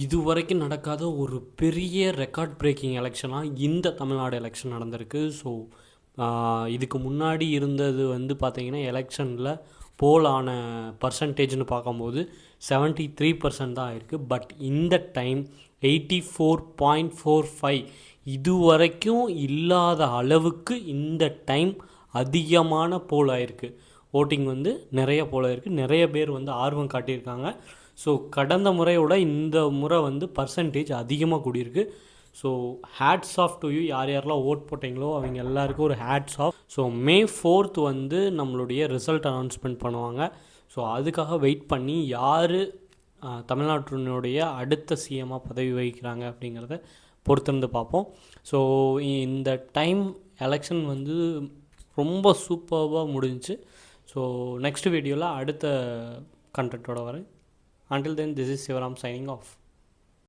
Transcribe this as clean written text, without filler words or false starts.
இதுவரைக்கும் நடக்காத ஒரு பெரிய ரெக்கார்ட் பிரேக்கிங் எலெக்ஷனாக இந்த தமிழ்நாடு எலெக்ஷன் நடந்திருக்கு. ஸோ இதுக்கு முன்னாடி இருந்தது வந்து பார்த்திங்கன்னா எலெக்ஷனில் போல் ஆன பர்சன்டேஜ்னு பார்க்கும்போது 73% தான் ஆயிருக்கு. பட் இந்த டைம் 84.45 இதுவரைக்கும் இல்லாத அளவுக்கு இந்த டைம் அதிகமான போல் ஆயிருக்கு. ஓட்டிங் வந்து நிறைய போல் ஆயிருக்கு. நிறைய பேர் வந்து ஆர்வம் காட்டியிருக்காங்க. ஸோ கடந்த முறையோட இந்த முறை வந்து பர்சன்டேஜ் அதிகமாக கூடியிருக்கு. So hats off to you. யார் யாரெல்லாம் ஓட் போட்டிங்களோ அவங்க எல்லாருக்கும் ஒரு hats off. So May 4th வந்து நம்மளுடைய ரிசல்ட் அனௌன்ஸ்மெண்ட் பண்ணுவாங்க. ஸோ அதுக்காக வெயிட் பண்ணி யார் தமிழ்நாட்டினுடைய அடுத்த சிஎம்மாக பதவி வகிக்கிறாங்க அப்படிங்கிறத பொறுத்திருந்து பார்ப்போம். ஸோ இந்த டைம் எலெக்ஷன் வந்து ரொம்ப சூப்பராக முடிஞ்சிச்சு. ஸோ நெக்ஸ்ட் வீடியோவில் அடுத்த கண்டென்ட்டோட வரேன். Until then, this is Sivaram signing off.